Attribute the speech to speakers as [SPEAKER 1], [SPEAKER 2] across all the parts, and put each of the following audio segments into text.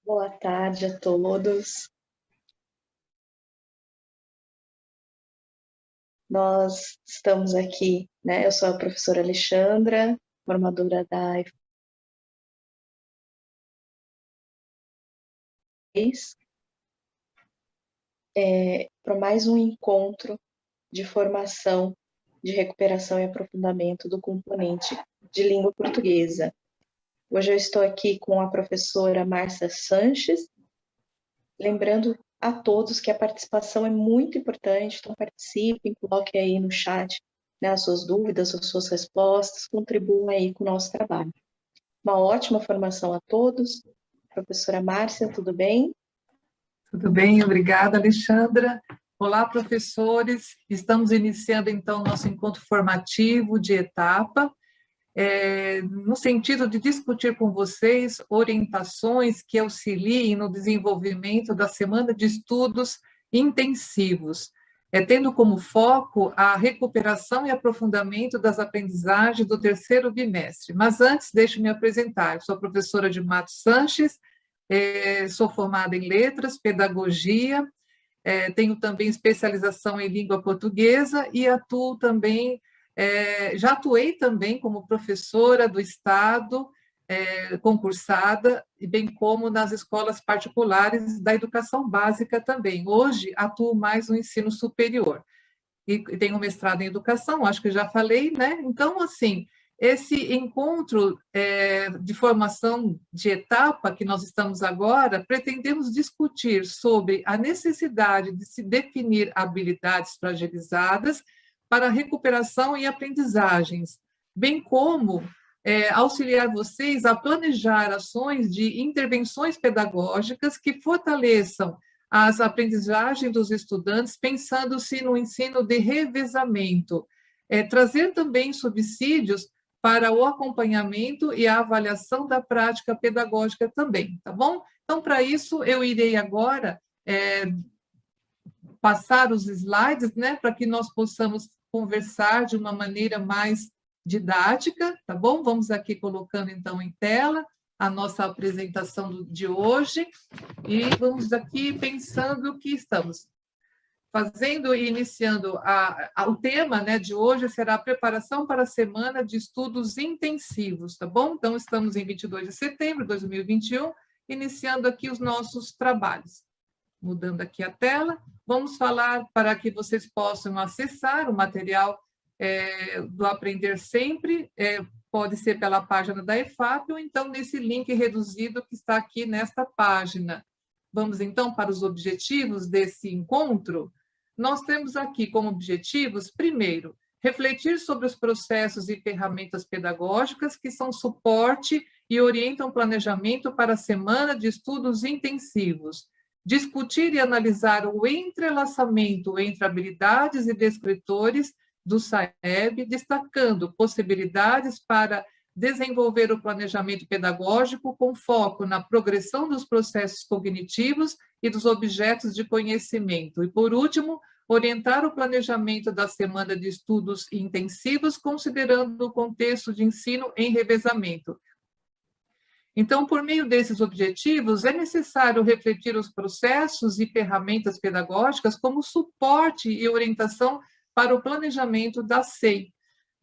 [SPEAKER 1] Boa tarde a todos. Nós estamos aqui, né? Eu sou a professora Alexandra, formadora da EFES, para mais um encontro de formação, de recuperação e aprofundamento do componente de língua portuguesa. Hoje eu estou aqui com a professora Márcia Sanches, lembrando a todos que a participação é muito importante, então participem, coloquem aí no chat, né, as suas dúvidas, as suas respostas, contribuam aí com o nosso trabalho. Uma ótima formação a todos. Professora Márcia, tudo bem?
[SPEAKER 2] Tudo bem, obrigada, Alexandra. Olá, professores. Estamos iniciando, então, nosso encontro formativo de etapa, no sentido de discutir com vocês orientações que auxiliem no desenvolvimento da semana de estudos intensivos, tendo como foco a recuperação e aprofundamento das aprendizagens do terceiro bimestre. Mas antes, deixe-me apresentar. Eu sou a professora de Matos Sanches, sou formada em letras, pedagogia, tenho também especialização em língua portuguesa e atuo também, já atuei também como professora do Estado, concursada, e bem como nas escolas particulares da educação básica também. Hoje atuo mais no ensino superior e tenho mestrado em educação, acho que já falei, né? Então, assim, esse encontro de formação de etapa que nós estamos agora, pretendemos discutir sobre a necessidade de se definir habilidades fragilizadas para recuperação e aprendizagens, bem como auxiliar vocês a planejar ações de intervenções pedagógicas que fortaleçam as aprendizagens dos estudantes, pensando-se no ensino de revezamento, trazer também subsídios para o acompanhamento e a avaliação da prática pedagógica também, tá bom? Então, para isso, eu irei agora passar os slides, né, para que nós possamos conversar de uma maneira mais didática, tá bom? Vamos aqui colocando, então, em tela a nossa apresentação de hoje, e vamos aqui pensando que estamos fazendo e iniciando o tema, né, de hoje será a preparação para a semana de estudos intensivos, tá bom? Então, estamos em 22 de setembro de 2021, iniciando aqui os nossos trabalhos. Mudando aqui a tela, vamos falar para que vocês possam acessar o material do Aprender Sempre, pode ser pela página da EFAP ou então nesse link reduzido que está aqui nesta página. Vamos então para os objetivos desse encontro. Nós temos aqui como objetivos, primeiro, refletir sobre os processos e ferramentas pedagógicas que são suporte e orientam o planejamento para a semana de estudos intensivos. Discutir e analisar o entrelaçamento entre habilidades e descritores do SAEB, destacando possibilidades para desenvolver o planejamento pedagógico com foco na progressão dos processos cognitivos e dos objetos de conhecimento. E, por último, orientar o planejamento da semana de estudos intensivos, considerando o contexto de ensino em revezamento. Então, por meio desses objetivos, é necessário refletir os processos e ferramentas pedagógicas como suporte e orientação para o planejamento da SEI.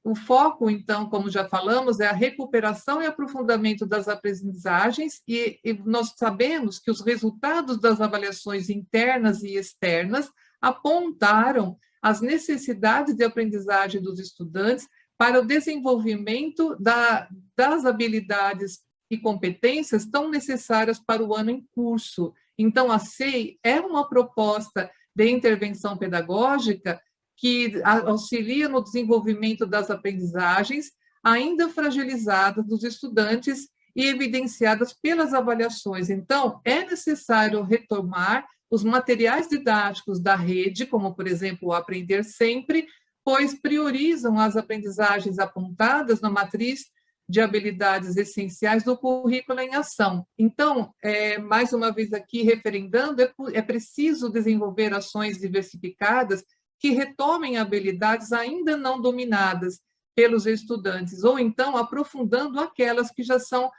[SPEAKER 2] O foco, então, como já falamos, é a recuperação e aprofundamento das aprendizagens, e nós sabemos que os resultados das avaliações internas e externas apontaram as necessidades de aprendizagem dos estudantes para o desenvolvimento das habilidades e competências tão necessárias para o ano em curso. Então, a SEI é uma proposta de intervenção pedagógica que auxilia no desenvolvimento das aprendizagens ainda fragilizadas dos estudantes e evidenciadas pelas avaliações. Então, é necessário retomar os materiais didáticos da rede, como, por exemplo, o Aprender Sempre, pois priorizam as aprendizagens apontadas na matriz de habilidades essenciais do currículo em ação. Então, mais uma vez aqui, referendando, é preciso desenvolver ações diversificadas que retomem habilidades ainda não dominadas pelos estudantes, ou então aprofundando aquelas que já são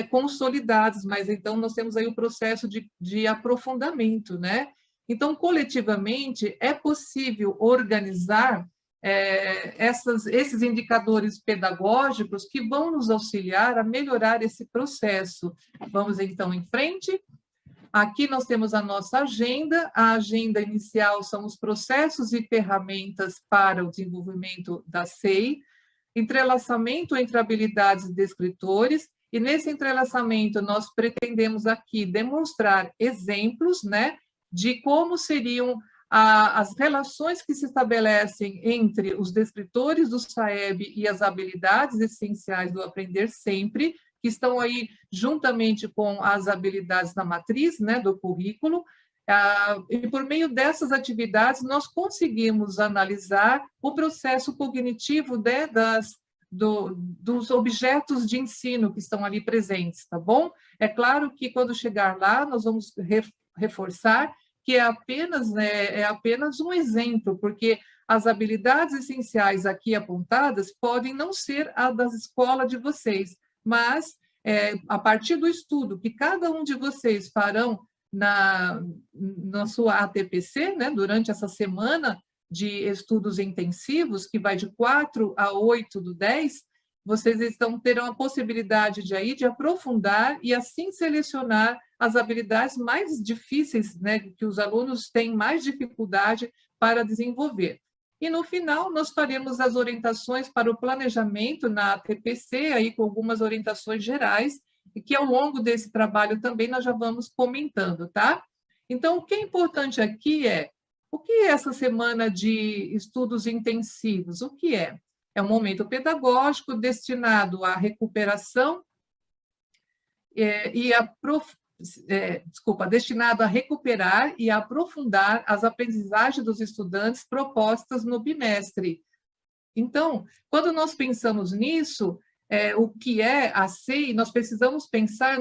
[SPEAKER 2] consolidados, mas então nós temos aí o processo de aprofundamento, né? Então, coletivamente, é possível organizar esses indicadores pedagógicos que vão nos auxiliar a melhorar esse processo. Vamos, então, em frente. Aqui nós temos a nossa agenda. A agenda inicial são os processos e ferramentas para o desenvolvimento da SEI, entrelaçamento entre habilidades e descritores, e nesse entrelaçamento nós pretendemos aqui demonstrar exemplos, né, de como seriam as relações que se estabelecem entre os descritores do SAEB e as habilidades essenciais do aprender sempre, que estão aí juntamente com as habilidades da matriz, né, do currículo, e por meio dessas atividades nós conseguimos analisar o processo cognitivo, né, dos objetos de ensino que estão ali presentes, tá bom? É claro que quando chegar lá nós vamos reforçar que é apenas um exemplo, porque as habilidades essenciais aqui apontadas podem não ser a das escolas de vocês, mas a partir do estudo que cada um de vocês farão na sua ATPC, né, durante essa semana de estudos intensivos, que vai de 4 a 8 do 10, vocês terão a possibilidade de aprofundar e assim selecionar as habilidades mais difíceis, né, que os alunos têm mais dificuldade para desenvolver. E no final nós faremos as orientações para o planejamento na ATPC, aí com algumas orientações gerais, e que ao longo desse trabalho também nós já vamos comentando, tá? Então, o que é importante aqui o que é essa semana de estudos intensivos? O que é? É um momento pedagógico destinado à recuperação destinado a recuperar e a aprofundar as aprendizagens dos estudantes propostas no bimestre. Então, quando nós pensamos nisso, o que é a SEI, nós precisamos pensar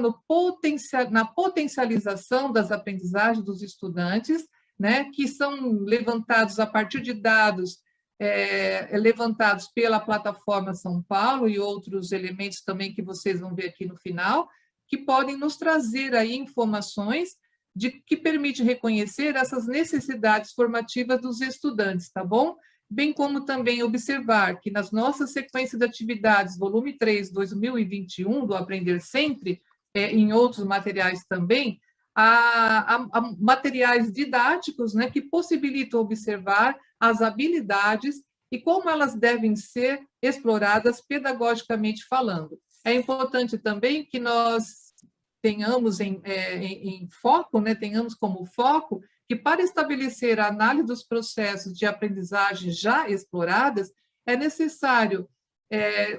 [SPEAKER 2] na potencialização das aprendizagens dos estudantes, né, que são levantados a partir de dados levantados pela plataforma São Paulo e outros elementos também que vocês vão ver aqui no final, que podem nos trazer aí informações que permite reconhecer essas necessidades formativas dos estudantes, tá bom? Bem como também observar que nas nossas sequências de atividades, volume 3, 2021, do Aprender Sempre, em outros materiais também, há materiais didáticos, né, que possibilitam observar as habilidades e como elas devem ser exploradas pedagogicamente falando. É importante também que nós tenhamos em foco, né, tenhamos como foco que para estabelecer a análise dos processos de aprendizagem já exploradas, é necessário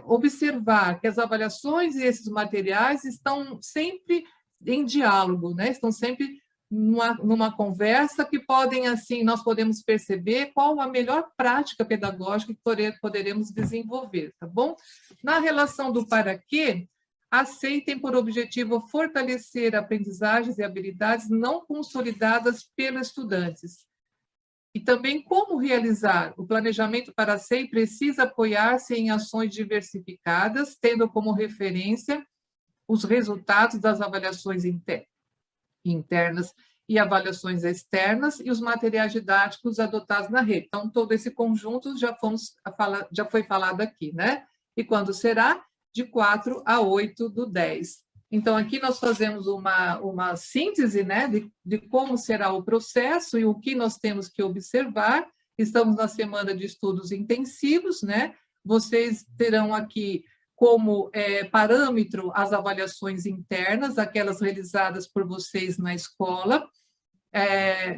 [SPEAKER 2] observar que as avaliações e esses materiais estão sempre em diálogo, né? Estão sempre numa conversa que podem, assim, nós podemos perceber qual a melhor prática pedagógica que poderemos desenvolver, tá bom? Na relação do para quê, a SEI tem por objetivo fortalecer aprendizagens e habilidades não consolidadas pelos estudantes. E também como realizar o planejamento para a SEI precisa apoiar-se em ações diversificadas, tendo como referência os resultados das avaliações internas e avaliações externas e os materiais didáticos adotados na rede. Então, todo esse conjunto já foi falado aqui, né? E quando será? De 4 a 8 do 10. Então, aqui nós fazemos uma síntese, né, de como será o processo e o que nós temos que observar. Estamos na semana de estudos intensivos, né? Vocês terão aqui como parâmetro as avaliações internas, aquelas realizadas por vocês na escola.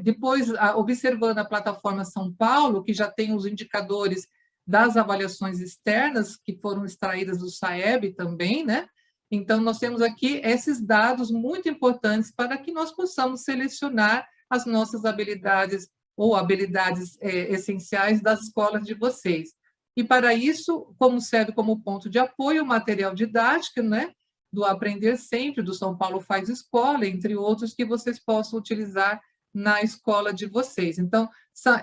[SPEAKER 2] Depois, observando a plataforma São Paulo, que já tem os indicadores das avaliações externas, que foram extraídas do SAEB também, né? Então, nós temos aqui esses dados muito importantes para que nós possamos selecionar as nossas habilidades ou habilidades essenciais das escolas de vocês. E, para isso, como serve como ponto de apoio, o material didático, né, do Aprender Sempre, do São Paulo Faz Escola, entre outros, que vocês possam utilizar na escola de vocês. Então,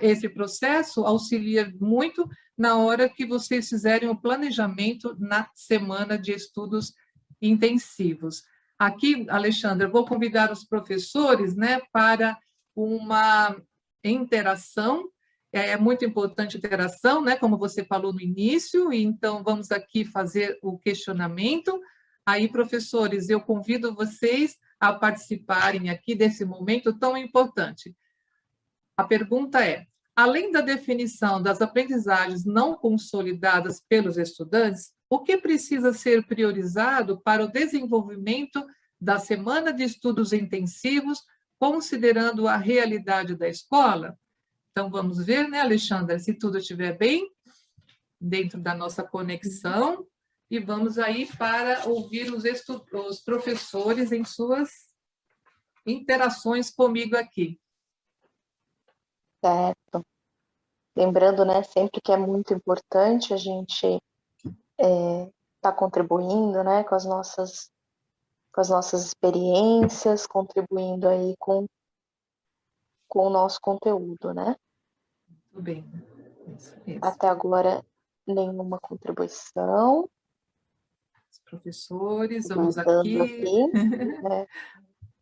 [SPEAKER 2] esse processo auxilia muito na hora que vocês fizerem o planejamento na semana de estudos intensivos. Aqui, Alexandra, eu vou convidar os professores, né, para uma interação. É muito importante a interação, né, como você falou no início, e então vamos aqui fazer o questionamento. Aí, professores, eu convido vocês a participarem aqui desse momento tão importante. A pergunta é: além da definição das aprendizagens não consolidadas pelos estudantes, o que precisa ser priorizado para o desenvolvimento da semana de estudos intensivos, considerando a realidade da escola? Então, vamos ver, né, Alexandra, se tudo estiver bem dentro da nossa conexão, e vamos aí para ouvir os professores em suas interações comigo aqui.
[SPEAKER 1] Certo. Lembrando, né, sempre que é muito importante a gente tá contribuindo, né, com as nossas experiências, contribuindo aí com o nosso conteúdo, né?
[SPEAKER 2] Tudo bem. Isso mesmo.
[SPEAKER 1] Até agora, nenhuma contribuição.
[SPEAKER 2] Os professores, vamos aqui.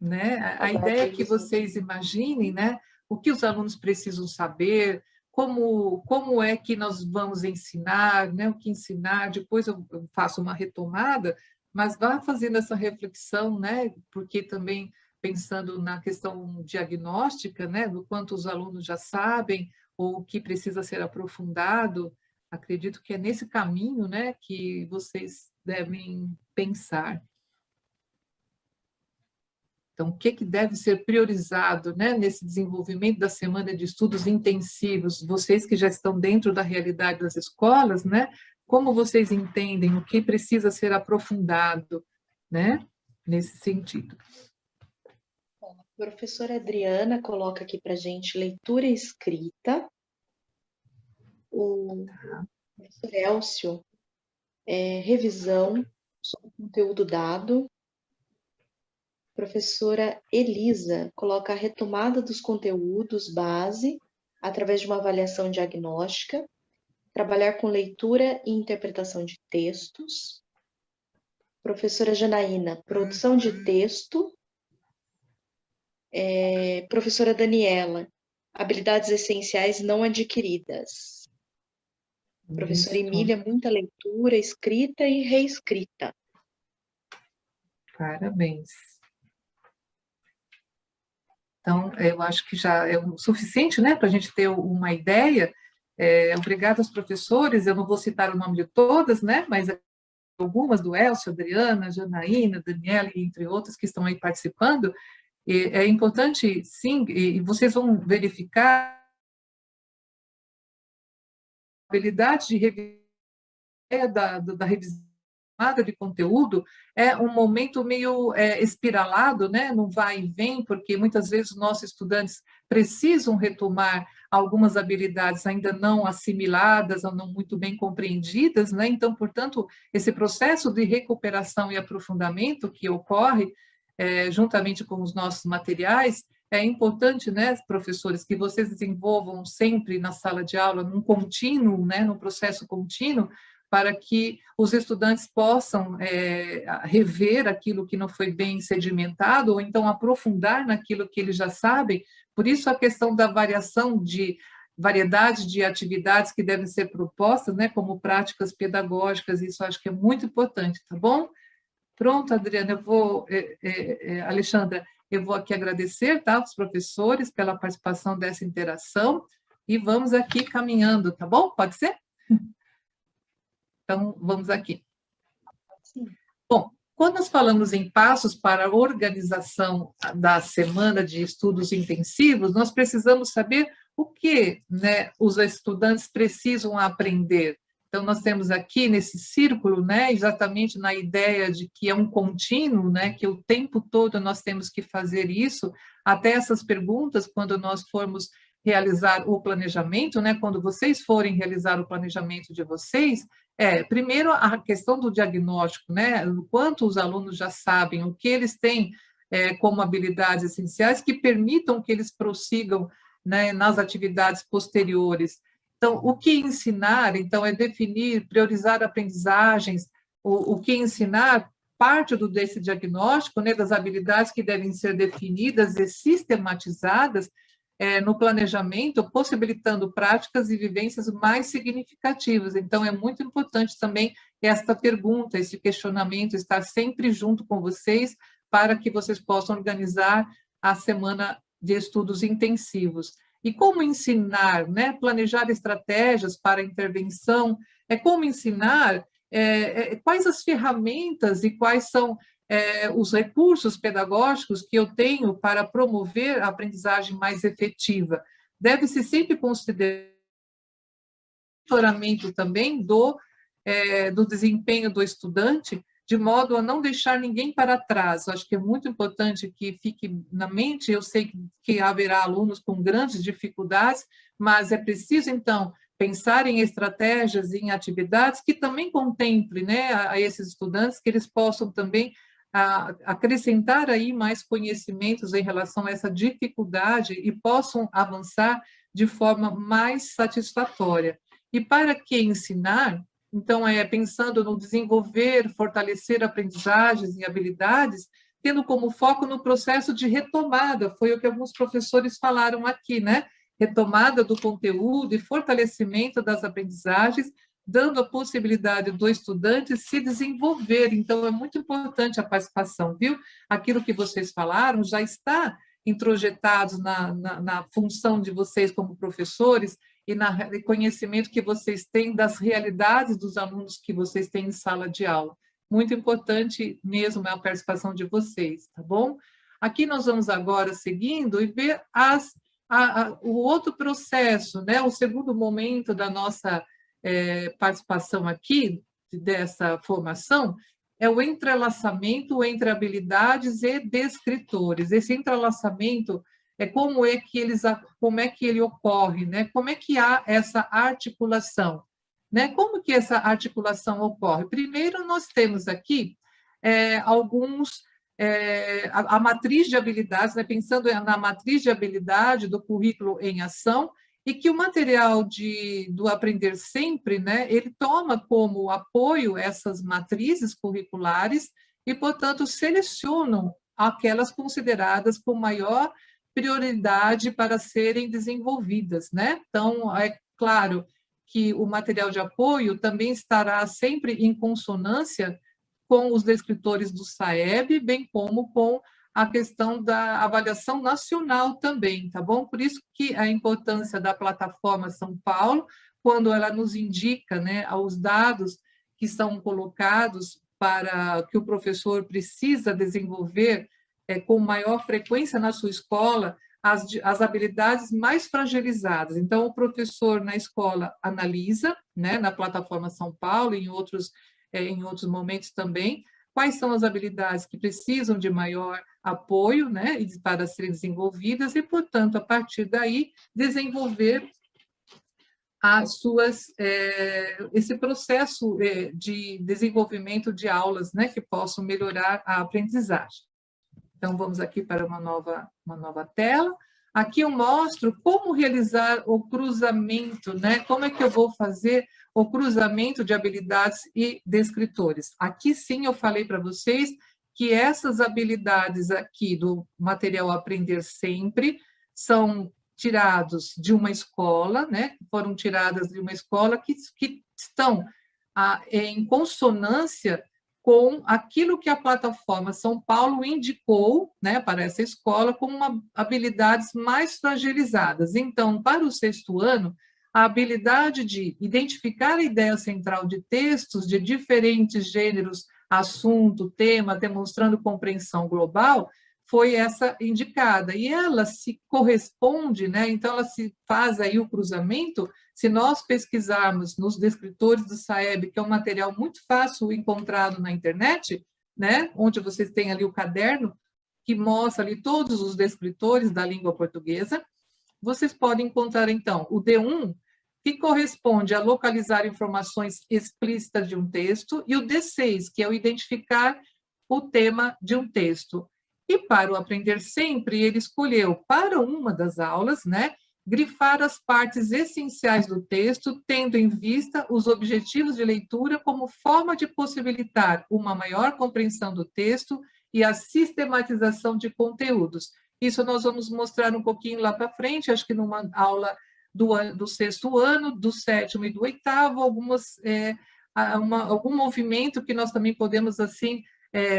[SPEAKER 2] Né? A ideia é que vocês imaginem, né, o que os alunos precisam saber, como é que nós vamos ensinar, né, o que ensinar, depois eu faço uma retomada, mas vá fazendo essa reflexão, né, porque também pensando na questão diagnóstica, né, do quanto os alunos já sabem, ou o que precisa ser aprofundado, acredito que é nesse caminho, né, que vocês devem pensar. Então, o que deve ser priorizado, né, nesse desenvolvimento da semana de estudos intensivos? Vocês que já estão dentro da realidade das escolas, né, como vocês entendem o que precisa ser aprofundado, né, nesse sentido?
[SPEAKER 1] Bom, a professora Adriana coloca aqui para a gente leitura e escrita. O professor Elcio, revisão sobre o conteúdo dado. Professora Elisa coloca a retomada dos conteúdos base através de uma avaliação diagnóstica, trabalhar com leitura e interpretação de textos. Professora Janaína, produção de texto. Professora Daniela, habilidades essenciais não adquiridas. Professora Emília, muita leitura, escrita e reescrita.
[SPEAKER 2] Parabéns. Então, eu acho que já é o suficiente, né, para a gente ter uma ideia. Obrigada aos professores, eu não vou citar o nome de todas, né, mas algumas do Elcio, Adriana, Janaína, Daniela, entre outras que estão aí participando. E é importante, sim, e vocês vão verificar a habilidade de revisão da revisão de conteúdo é um momento meio espiralado, né? Não vai e vem, porque muitas vezes os nossos estudantes precisam retomar algumas habilidades ainda não assimiladas ou não muito bem compreendidas, né? Então, portanto, esse processo de recuperação e aprofundamento que ocorre juntamente com os nossos materiais, é importante, né, professores, que vocês desenvolvam sempre na sala de aula, num contínuo, né, num processo contínuo, para que os estudantes possam rever aquilo que não foi bem sedimentado, ou então aprofundar naquilo que eles já sabem. Por isso, a questão da variedade de atividades que devem ser propostas, né, como práticas pedagógicas, isso acho que é muito importante, tá bom? Pronto, Adriana, Alexandra, eu vou aqui agradecer, tá, aos professores pela participação dessa interação, e vamos aqui caminhando, tá bom? Pode ser? Então, vamos aqui.
[SPEAKER 1] Sim.
[SPEAKER 2] Bom, quando nós falamos em passos para a organização da semana de estudos intensivos, nós precisamos saber o que, né, os estudantes precisam aprender. Então, nós temos aqui nesse círculo, né, exatamente na ideia de que é um contínuo, né, que o tempo todo nós temos que fazer isso, até essas perguntas, quando nós formos realizar o planejamento, né, quando vocês forem realizar o planejamento de vocês, primeiro a questão do diagnóstico, né, o quanto os alunos já sabem, o que eles têm como habilidades essenciais que permitam que eles prossigam, né, nas atividades posteriores. Então, o que ensinar, então, é definir, priorizar aprendizagens, o que ensinar parte desse diagnóstico, né, das habilidades que devem ser definidas e sistematizadas no planejamento, possibilitando práticas e vivências mais significativas. Então, é muito importante também esta pergunta, esse questionamento, estar sempre junto com vocês para que vocês possam organizar a semana de estudos intensivos. E como ensinar, né? Planejar estratégias para intervenção, como ensinar, quais as ferramentas e quais são os recursos pedagógicos que eu tenho para promover a aprendizagem mais efetiva. Deve-se sempre considerar o monitoramento também do desempenho do estudante, de modo a não deixar ninguém para trás. Eu acho que é muito importante que fique na mente, eu sei que haverá alunos com grandes dificuldades, mas é preciso, então, pensar em estratégias e em atividades que também contemplem, né, a esses estudantes, que eles possam também acrescentar aí mais conhecimentos em relação a essa dificuldade e possam avançar de forma mais satisfatória. E para que ensinar? Então, pensando no desenvolver, fortalecer aprendizagens e habilidades, tendo como foco no processo de retomada, foi o que alguns professores falaram aqui, né? Retomada do conteúdo e fortalecimento das aprendizagens, dando a possibilidade do estudante se desenvolver. Então, é muito importante a participação, viu? Aquilo que vocês falaram já está introjetado na função de vocês como professores e no conhecimento que vocês têm das realidades dos alunos que vocês têm em sala de aula. Muito importante mesmo a participação de vocês, tá bom? Aqui nós vamos agora seguindo e ver o outro processo, né? O segundo momento da nossa participação aqui, dessa formação, é o entrelaçamento entre habilidades e descritores. Esse entrelaçamento como é que ele ocorre, né? Como é que há essa articulação, né? Como que essa articulação ocorre? Primeiro, nós temos aqui a matriz de habilidades, né? Pensando na matriz de habilidade do currículo em ação, e que o material do Aprender Sempre, né, ele toma como apoio essas matrizes curriculares e, portanto, selecionam aquelas consideradas com maior prioridade para serem desenvolvidas, né? Então, é claro que o material de apoio também estará sempre em consonância com os descritores do SAEB, bem como com a questão da avaliação nacional também, tá bom? Por isso que a importância da plataforma São Paulo, quando ela nos indica, né, os dados que são colocados para que o professor precisa desenvolver com maior frequência na sua escola as habilidades mais fragilizadas. Então, o professor na escola analisa, né, na plataforma São Paulo, em outros momentos também, quais são as habilidades que precisam de maior apoio, né, para serem desenvolvidas e, portanto, a partir daí, desenvolver esse processo de desenvolvimento de aulas, né, que possam melhorar a aprendizagem. Então, vamos aqui para uma nova tela. Aqui eu mostro como realizar o cruzamento, né? Como é que eu vou fazer o cruzamento de habilidades e descritores. Aqui sim eu falei para vocês que essas habilidades aqui do material Aprender Sempre são tirados de uma escola, né? Foram tiradas de uma escola que estão em consonância com aquilo que a plataforma São Paulo indicou, né, para essa escola como habilidades mais fragilizadas. Então, para o 6º ano, a habilidade de identificar a ideia central de textos de diferentes gêneros, assunto, tema, demonstrando compreensão global, foi essa indicada. E ela se corresponde, né? Então, ela se faz aí o cruzamento. Se nós pesquisarmos nos descritores do SAEB, que é um material muito fácil encontrado na internet, né? Onde vocês têm ali o caderno, que mostra ali todos os descritores da língua portuguesa, vocês podem encontrar, então, o D1, que corresponde a localizar informações explícitas de um texto, e o D6, que é o identificar o tema de um texto. E para o Aprender Sempre, ele escolheu, para uma das aulas, né, grifar as partes essenciais do texto, tendo em vista os objetivos de leitura como forma de possibilitar uma maior compreensão do texto e a sistematização de conteúdos. Isso nós vamos mostrar um pouquinho lá para frente, acho que numa aula do 6º ano, do 7º e do 8º, algum movimento que nós também podemos, assim,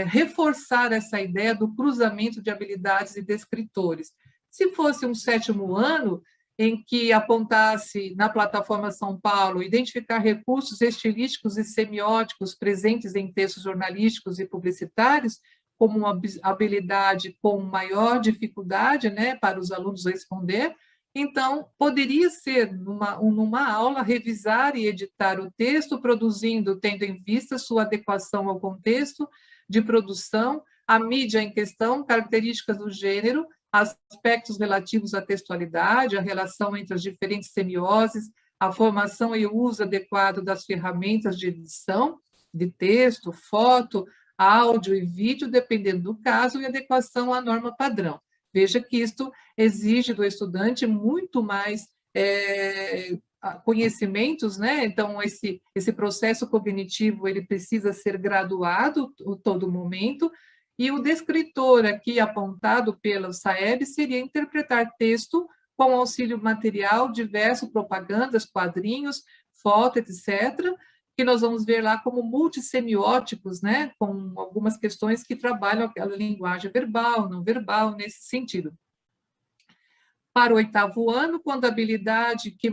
[SPEAKER 2] reforçar essa ideia do cruzamento de habilidades e descritores. Se fosse um 7º ano, em que apontasse na plataforma São Paulo, identificar recursos estilísticos e semióticos presentes em textos jornalísticos e publicitários, como uma habilidade com maior dificuldade, né, para os alunos responder, então, poderia ser, numa aula, revisar e editar o texto, produzindo, tendo em vista sua adequação ao contexto de produção, a mídia em questão, características do gênero, aspectos relativos à textualidade, a relação entre as diferentes semioses, a formação e o uso adequado das ferramentas de edição de texto, foto, áudio e vídeo, dependendo do caso, e adequação à norma padrão. Veja que isto exige do estudante muito mais conhecimentos, né? Então, esse processo cognitivo ele precisa ser graduado a todo momento, e o descritor aqui apontado pelo SAEB seria interpretar texto com auxílio material diverso, propagandas, quadrinhos, foto, etc., que nós vamos ver lá como multissemióticos, né, com algumas questões que trabalham aquela linguagem verbal, não verbal, nesse sentido. Para o 8º ano, quando a habilidade de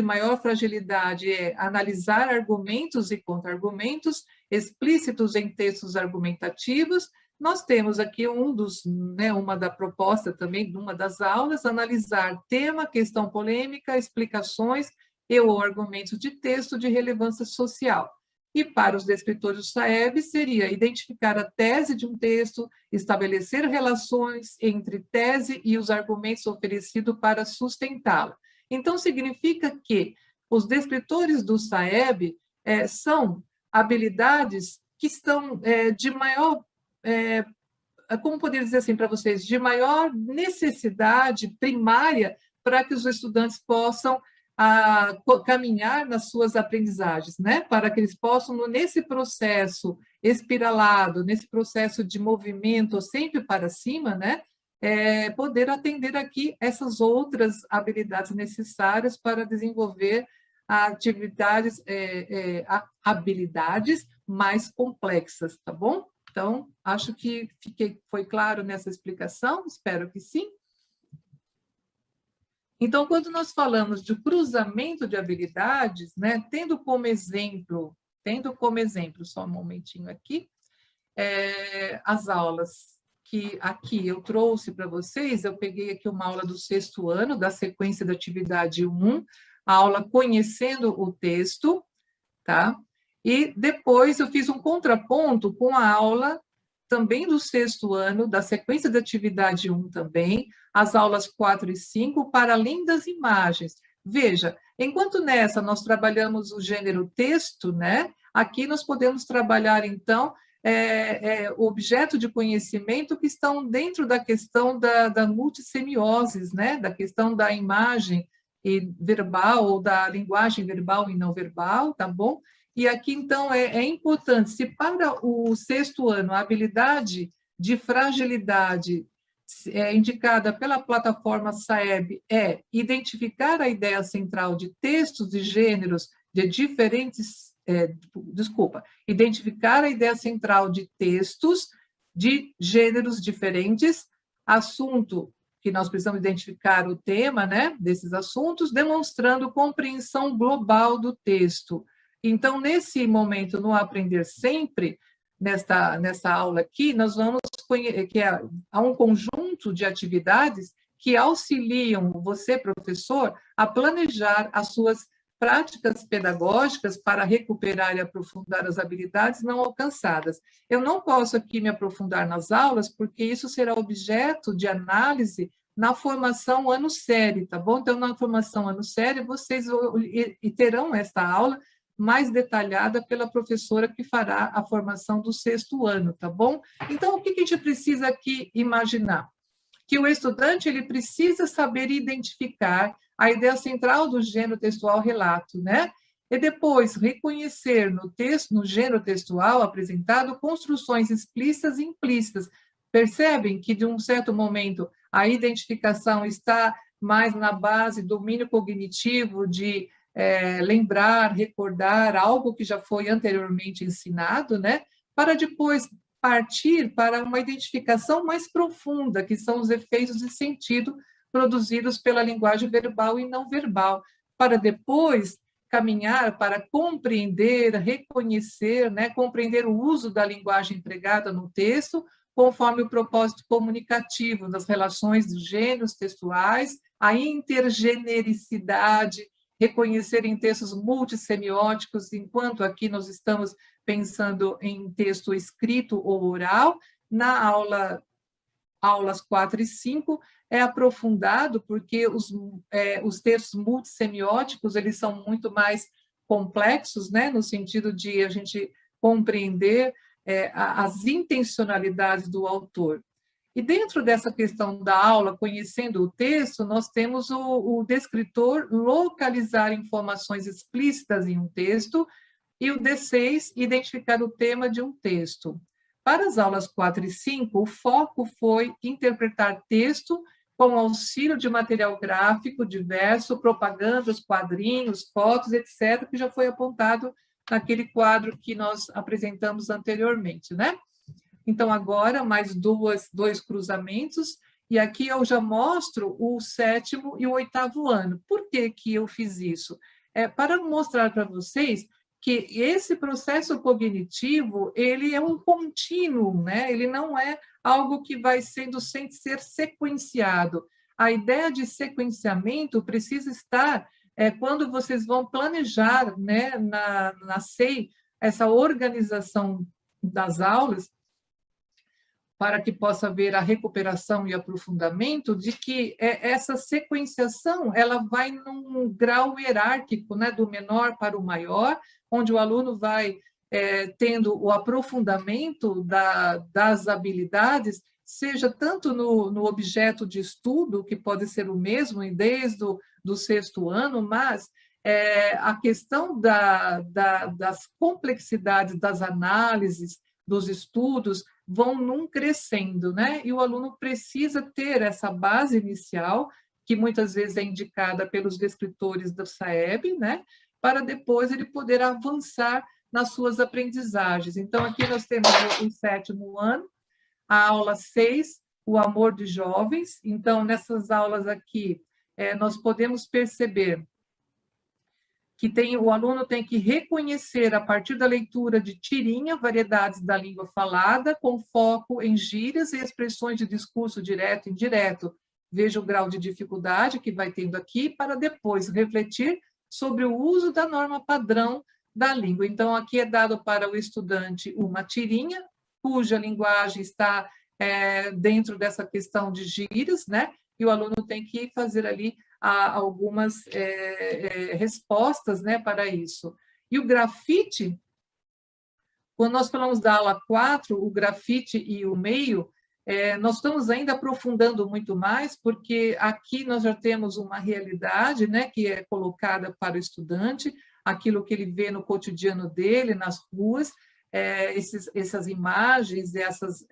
[SPEAKER 2] maior fragilidade é analisar argumentos e contra-argumentos explícitos em textos argumentativos, nós temos aqui uma da proposta também, de uma das aulas, analisar tema, questão polêmica, explicações ou argumentos de texto de relevância social. E para os descritores do SAEB seria identificar a tese de um texto, estabelecer relações entre tese e os argumentos oferecidos para sustentá-la. Então, significa que os descritores do SAEB são habilidades que estão de maior, como poderia dizer assim para vocês, de maior necessidade primária para que os estudantes possam caminhar nas suas aprendizagens, né? Para que eles possam, nesse processo espiralado, nesse processo de movimento sempre para cima, né? Poder atender aqui essas outras habilidades necessárias para desenvolver habilidades mais complexas, tá bom? Então, acho que foi claro nessa explicação, espero que sim. Então, quando nós falamos de cruzamento de habilidades, né, tendo como exemplo, só um momentinho aqui, as aulas que aqui eu trouxe para vocês, eu peguei aqui uma aula do 6º ano, da sequência da atividade 1, a aula Conhecendo o Texto, tá? E depois eu fiz um contraponto com a aula também do 6º ano, da sequência da atividade 1 também, as aulas 4 e 5, para além das imagens. Veja, enquanto nessa nós trabalhamos o gênero texto, né? Aqui nós podemos trabalhar, então, o objeto de conhecimento que estão dentro da questão da multissemiose, né? Da questão da imagem e verbal, ou da linguagem verbal e não verbal, tá bom? E aqui, então, é importante, se para o 6º ano a habilidade de fragilidade indicada pela plataforma SAEB identificar a ideia central de textos e gêneros de diferentes, identificar a ideia central de textos de gêneros diferentes, assunto que nós precisamos identificar o tema, né, desses assuntos, demonstrando compreensão global do texto. Então, nesse momento, no Aprender Sempre, nessa aula aqui, nós vamos há um conjunto de atividades que auxiliam você, professor, a planejar as suas práticas pedagógicas para recuperar e aprofundar as habilidades não alcançadas. Eu não posso aqui me aprofundar nas aulas, porque isso será objeto de análise na formação ano série, tá bom? Então, na formação ano série, vocês terão esta aula mais detalhada pela professora que fará a formação do 6º ano, tá bom? Então, o que a gente precisa aqui imaginar? que o estudante ele precisa saber identificar a ideia central do gênero textual relato, né? E depois reconhecer no texto, no gênero textual apresentado, construções explícitas e implícitas. Percebem que, de um certo momento, a identificação está mais na base do domínio cognitivo, de lembrar, recordar algo que já foi anteriormente ensinado, né? Para depois partir para uma identificação mais profunda, que são os efeitos de sentido produzidos pela linguagem verbal e não verbal, para depois caminhar para compreender, reconhecer, né, compreender o uso da linguagem empregada no texto, conforme o propósito comunicativo das relações dos gêneros textuais, a intergenericidade, reconhecer em textos multissemióticos, enquanto aqui nós estamos pensando em texto escrito ou oral. Na aulas 4 e 5, é aprofundado, porque os textos multissemióticos, eles são muito mais complexos, né, no sentido de a gente compreender as intencionalidades do autor. E dentro dessa questão da aula, conhecendo o texto, nós temos o descritor localizar informações explícitas em um texto, e o D6, identificar o tema de um texto. Para as aulas 4 e 5, o foco foi interpretar texto com auxílio de material gráfico diverso, propagandas, quadrinhos, fotos, etc., que já foi apontado naquele quadro que nós apresentamos anteriormente, né? Então, agora, mais dois cruzamentos, e aqui eu já mostro o 7º e o 8º ano. Por que que eu fiz isso? Para mostrar para vocês que esse processo cognitivo, ele é um contínuo, né? Ele não é algo que vai sendo sem ser sequenciado. A ideia de sequenciamento precisa estar quando vocês vão planejar, né, na SEI, essa organização das aulas, para que possa haver a recuperação e aprofundamento, de que essa sequenciação ela vai num grau hierárquico, né, do menor para o maior, onde o aluno vai tendo o aprofundamento das habilidades, seja tanto no objeto de estudo, que pode ser o mesmo desde o do 6º ano, mas a questão das complexidades das análises, dos estudos, vão num crescendo, né? E o aluno precisa ter essa base inicial, que muitas vezes é indicada pelos descritores do SAEB, né? Para depois ele poder avançar nas suas aprendizagens. Então, aqui nós temos o 7º ano, a aula 6, o amor de jovens. Então, nessas aulas aqui, nós podemos perceber que o aluno tem que reconhecer, a partir da leitura de tirinha, variedades da língua falada, com foco em gírias e expressões de discurso direto e indireto. Veja o grau de dificuldade que vai tendo aqui, para depois refletir sobre o uso da norma padrão da língua. Então, aqui é dado para o estudante uma tirinha, cuja linguagem está dentro dessa questão de gírias, né? E o aluno tem que fazer ali algumas respostas, né, para isso. E o grafite, quando nós falamos da aula 4, o grafite e o meio, nós estamos ainda aprofundando muito mais, porque aqui nós já temos uma realidade, né, que é colocada para o estudante, aquilo que ele vê no cotidiano dele, nas ruas, essas imagens, essas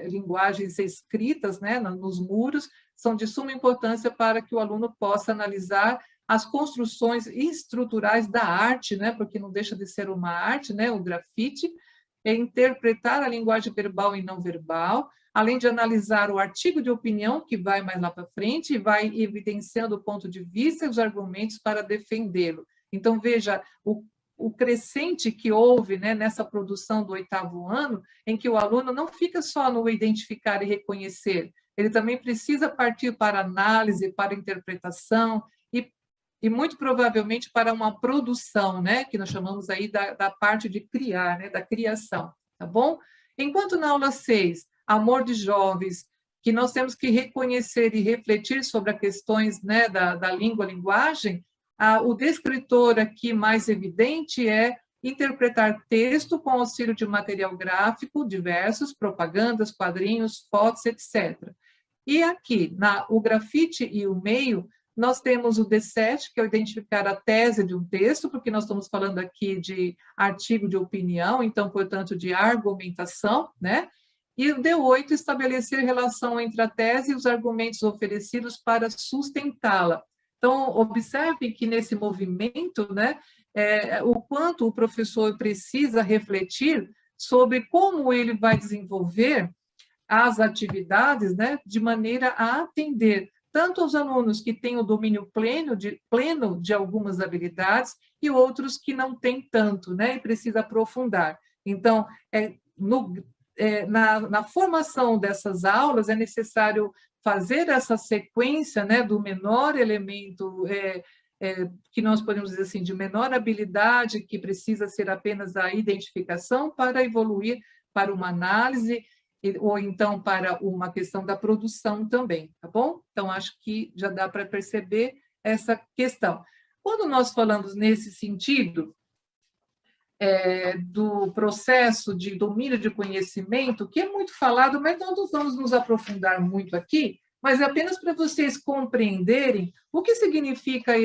[SPEAKER 2] linguagens escritas, né, nos muros, são de suma importância para que o aluno possa analisar as construções estruturais da arte, né, porque não deixa de ser uma arte, né, o grafite, interpretar a linguagem verbal e não verbal, além de analisar o artigo de opinião, que vai mais lá para frente, e vai evidenciando o ponto de vista e os argumentos para defendê-lo. Então, veja o crescente que houve, né, nessa produção do 8º ano, em que o aluno não fica só no identificar e reconhecer, ele também precisa partir para análise, para interpretação e muito provavelmente para uma produção, né, que nós chamamos aí da parte de criar, né, da criação, tá bom? Enquanto na aula 6, amor de jovens, que nós temos que reconhecer e refletir sobre as questões, né, da língua, linguagem, o descritor aqui mais evidente é interpretar texto com auxílio de material gráfico diversos, propagandas, quadrinhos, fotos, etc. E aqui, o grafite e o meio, nós temos o D7, que é o identificar a tese de um texto, porque nós estamos falando aqui de artigo de opinião, então, portanto, de argumentação, né? E o D8, estabelecer relação entre a tese e os argumentos oferecidos para sustentá-la. Então, observe que nesse movimento, né, o quanto o professor precisa refletir sobre como ele vai desenvolver as atividades, né, de maneira a atender tanto os alunos que têm o domínio pleno de algumas habilidades e outros que não têm tanto, né, e precisa aprofundar. Então, na formação dessas aulas, é necessário fazer essa sequência, né, do menor elemento, que nós podemos dizer assim, de menor habilidade, que precisa ser apenas a identificação, para evoluir para uma análise, ou então para uma questão da produção também, tá bom? Então, acho que já dá para perceber essa questão. Quando nós falamos nesse sentido, do processo de domínio de conhecimento, que é muito falado, mas não vamos nos aprofundar muito aqui, mas é apenas para vocês compreenderem o que significa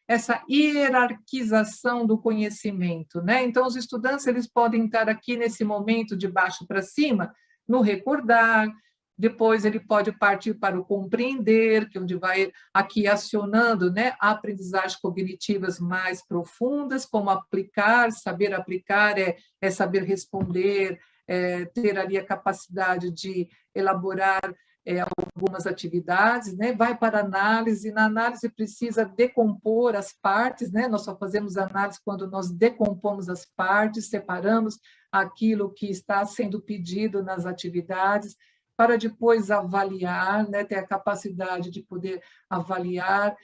[SPEAKER 2] essa hierarquização do conhecimento, né? Então, os estudantes eles podem estar aqui nesse momento de baixo para cima, no recordar, depois ele pode partir para o compreender, que é onde vai aqui acionando, né, aprendizagem cognitivas mais profundas, como aplicar, saber aplicar é saber responder, ter ali a capacidade de elaborar algumas atividades, né? Vai para análise, na análise precisa decompor as partes, né? Nós só fazemos análise quando nós decompomos as partes, separamos aquilo que está sendo pedido nas atividades, para depois avaliar, né? Ter a capacidade de poder avaliar,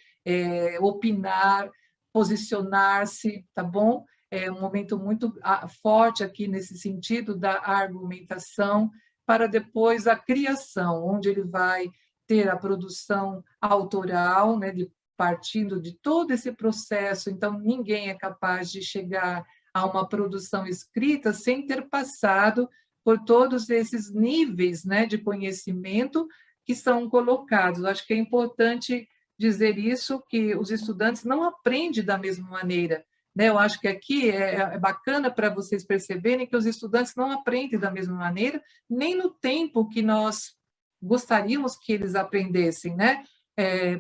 [SPEAKER 2] opinar, posicionar-se, tá bom? É um momento muito forte aqui nesse sentido da argumentação, para depois a criação, onde ele vai ter a produção autoral, né, partindo de todo esse processo. Então, ninguém é capaz de chegar a uma produção escrita sem ter passado por todos esses níveis, né, de conhecimento que são colocados. Acho que é importante dizer isso, que os estudantes não aprendem da mesma maneira. Eu acho que aqui é bacana para vocês perceberem que os estudantes não aprendem da mesma maneira, nem no tempo que nós gostaríamos que eles aprendessem, né?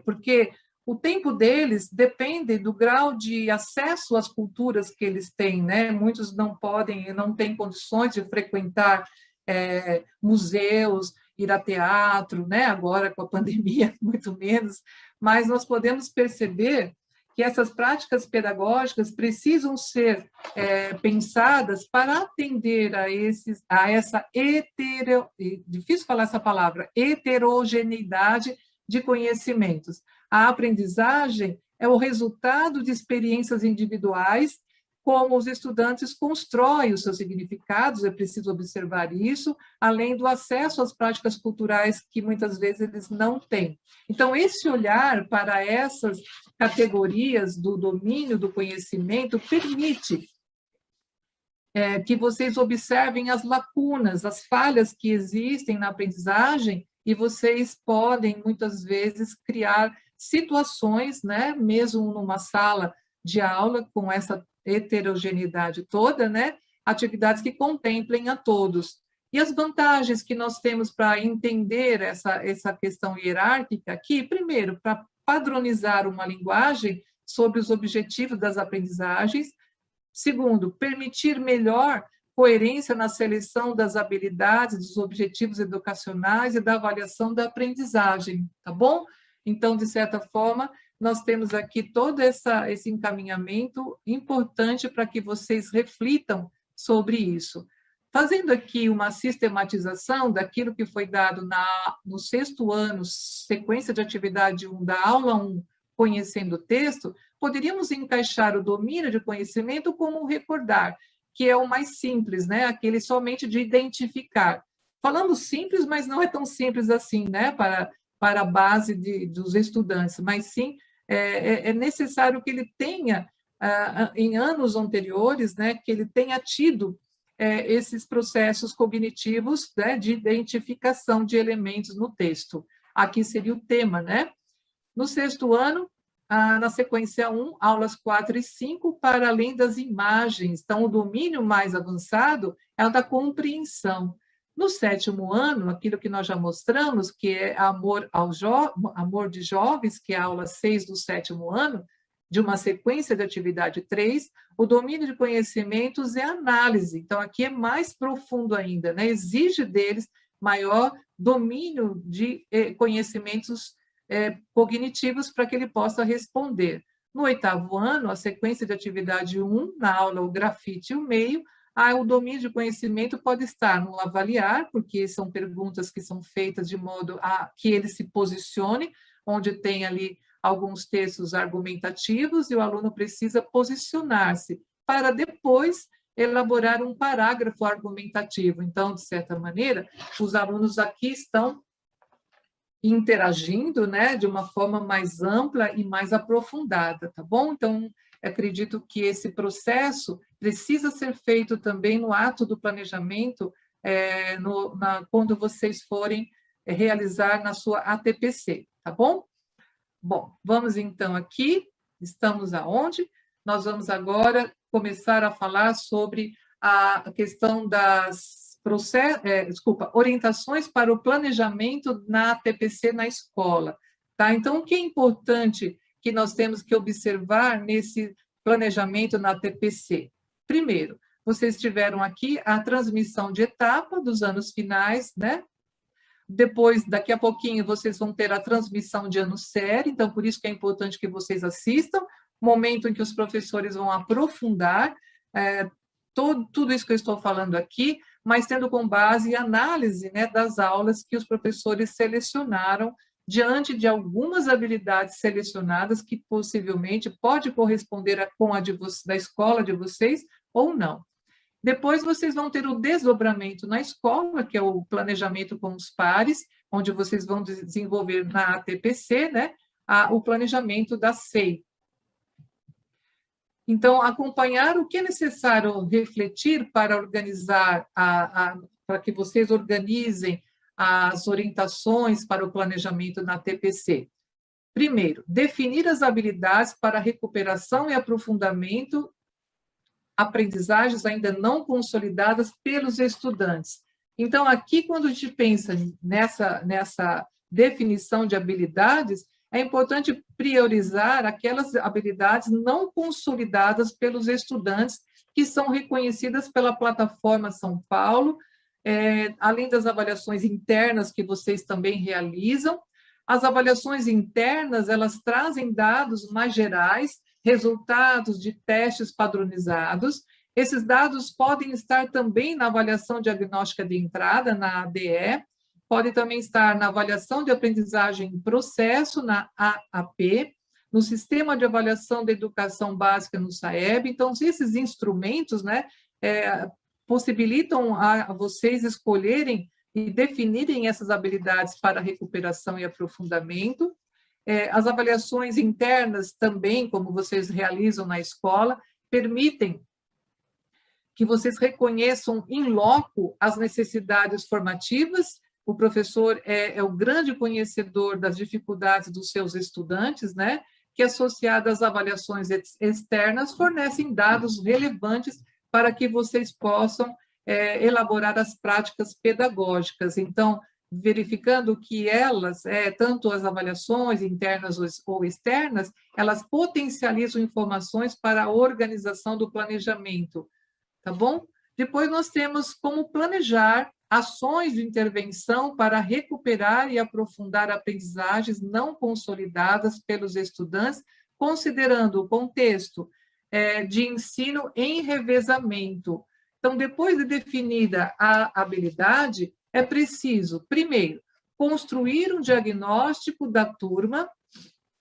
[SPEAKER 2] Porque o tempo deles depende do grau de acesso às culturas que eles têm, né? Muitos não podem, não têm condições de frequentar museus, ir a teatro, né? Agora com a pandemia, muito menos, mas nós podemos perceber que essas práticas pedagógicas precisam ser pensadas para atender a essa difícil falar essa palavra, heterogeneidade de conhecimentos. A aprendizagem é o resultado de experiências individuais, como os estudantes constroem os seus significados, é preciso observar isso, além do acesso às práticas culturais que muitas vezes eles não têm. Então, esse olhar para essas categorias do domínio do conhecimento permite que vocês observem as lacunas, as falhas que existem na aprendizagem, e vocês podem, muitas vezes, criar situações, né, mesmo numa sala de aula, com essa heterogeneidade toda, né, atividades que contemplem a todos. E as vantagens que nós temos para entender essa questão hierárquica aqui, primeiro, para padronizar uma linguagem sobre os objetivos das aprendizagens. Segundo, permitir melhor coerência na seleção das habilidades, dos objetivos educacionais e da avaliação da aprendizagem, tá bom? Então, de certa forma, nós temos aqui todo esse encaminhamento importante para que vocês reflitam sobre isso. Fazendo aqui uma sistematização daquilo que foi dado no 6º ano, sequência de atividade 1 da aula 1, conhecendo o texto, poderíamos encaixar o domínio de conhecimento como um recordar, que é o mais simples, né? Aquele somente de identificar. Falando simples, mas não é tão simples assim, né? Para a base dos estudantes, mas sim é necessário que ele tenha, em anos anteriores, né, que ele tenha tido esses processos cognitivos, né, de identificação de elementos no texto. aqui seria o tema, né? No 6º ano, na sequência 1, aulas 4 e 5, para além das imagens. Então, o domínio mais avançado é o da compreensão. No 7º ano, aquilo que nós já mostramos, que é amor de jovens, que é a aula 6 do 7º ano, de uma sequência de atividade 3, o domínio de conhecimentos é análise. Então, aqui é mais profundo ainda, né? Exige deles maior domínio de conhecimentos cognitivos para que ele possa responder. No 8º ano, a sequência de atividade 1, na aula o grafite e o meio, o domínio de conhecimento pode estar no avaliar, porque são perguntas que são feitas de modo a que ele se posicione, onde tem ali alguns textos argumentativos e o aluno precisa posicionar-se para depois elaborar um parágrafo argumentativo. Então, de certa maneira, os alunos aqui estão interagindo, né, de uma forma mais ampla e mais aprofundada, tá bom? Então, acredito que esse processo precisa ser feito também no ato do planejamento, quando vocês forem realizar na sua ATPC, tá bom? Bom, vamos então aqui, estamos aonde? Nós vamos agora começar a falar sobre a questão das orientações para o planejamento na ATPC na escola. Tá? Então, o que é importante que nós temos que observar nesse planejamento na ATPC? Primeiro, vocês tiveram aqui a transmissão de etapa dos anos finais, né? Depois, daqui a pouquinho, vocês vão ter a transmissão de ano série, então, por isso que é importante que vocês assistam, momento em que os professores vão aprofundar tudo isso que eu estou falando aqui, mas tendo com base análise, né, das aulas que os professores selecionaram diante de algumas habilidades selecionadas que possivelmente pode corresponder com a da escola de vocês ou não. Depois vocês vão ter o desdobramento na escola, que é o planejamento com os pares, onde vocês vão desenvolver na ATPC, né, o planejamento da SEI. Então, acompanhar o que é necessário refletir para organizar, para que vocês organizem as orientações para o planejamento na TPC. Primeiro, definir as habilidades para recuperação e aprofundamento, aprendizagens ainda não consolidadas pelos estudantes. Então, aqui, quando a gente pensa nessa definição de habilidades, é importante priorizar aquelas habilidades não consolidadas pelos estudantes, que são reconhecidas pela plataforma São Paulo, além das avaliações internas que vocês também realizam. As avaliações internas, elas trazem dados mais gerais, resultados de testes padronizados. Esses dados podem estar também na avaliação diagnóstica de entrada, na ADE, pode também estar na avaliação de aprendizagem em processo, na AAP, no Sistema de Avaliação da Educação Básica, no SAEB. Então, esses instrumentos, né, possibilitam a vocês escolherem e definirem essas habilidades para recuperação e aprofundamento. As avaliações internas também, como vocês realizam na escola, permitem que vocês reconheçam in loco as necessidades formativas. O professor é o grande conhecedor das dificuldades dos seus estudantes, né? Que, associadas às avaliações externas, fornecem dados relevantes para que vocês possam elaborar as práticas pedagógicas. Então, verificando que elas, tanto as avaliações internas ou externas, elas potencializam informações para a organização do planejamento, tá bom? Depois nós temos como planejar ações de intervenção para recuperar e aprofundar aprendizagens não consolidadas pelos estudantes, considerando o contexto de ensino em revezamento. Então, depois de definida a habilidade, é preciso, primeiro, construir um diagnóstico da turma,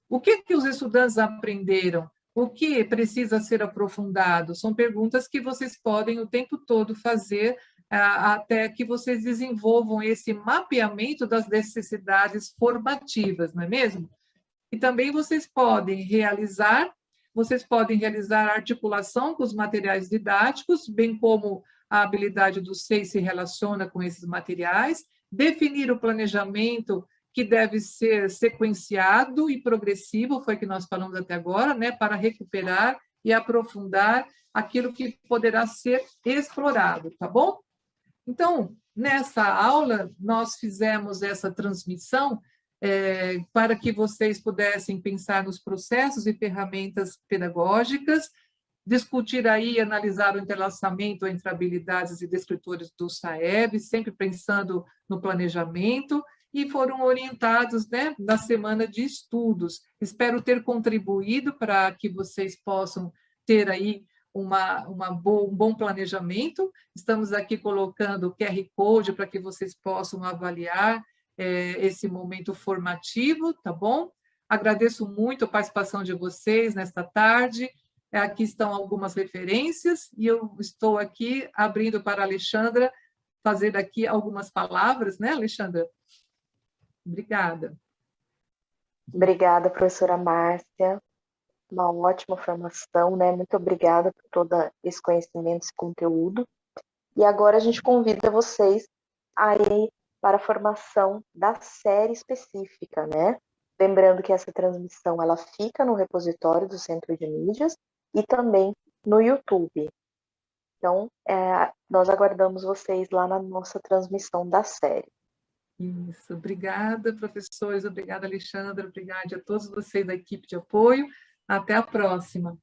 [SPEAKER 2] o que os estudantes aprenderam, o que precisa ser aprofundado. São perguntas que vocês podem o tempo todo fazer até que vocês desenvolvam esse mapeamento das necessidades formativas, não é mesmo? E também vocês podem realizar a articulação com os materiais didáticos, bem como a habilidade do SEI se relaciona com esses materiais, definir o planejamento que deve ser sequenciado e progressivo, foi o que nós falamos até agora, né, para recuperar e aprofundar aquilo que poderá ser explorado, tá bom? Então, nessa aula, nós fizemos essa transmissão para que vocês pudessem pensar nos processos e ferramentas pedagógicas, discutir aí e analisar o entrelaçamento entre habilidades e descritores do SAEB, sempre pensando no planejamento, e foram orientados, né, na semana de estudos. Espero ter contribuído para que vocês possam ter aí um bom planejamento. Estamos aqui colocando o QR Code para que vocês possam avaliar esse momento formativo, tá bom? Agradeço muito a participação de vocês nesta tarde. Aqui estão algumas referências e eu estou aqui abrindo para a Alexandra fazer aqui algumas palavras, né, Alexandra? Obrigada.
[SPEAKER 1] Obrigada, professora Márcia. Uma ótima formação, né? Muito obrigada por todo esse conhecimento, esse conteúdo. E agora a gente convida vocês a ir para a formação da série específica, né? Lembrando que essa transmissão ela fica no repositório do Centro de Mídias e também no YouTube. Então, nós aguardamos vocês lá na nossa transmissão da série.
[SPEAKER 2] Isso, obrigada, professores, obrigada, Alexandra, obrigada a todos vocês da equipe de apoio. Até a próxima.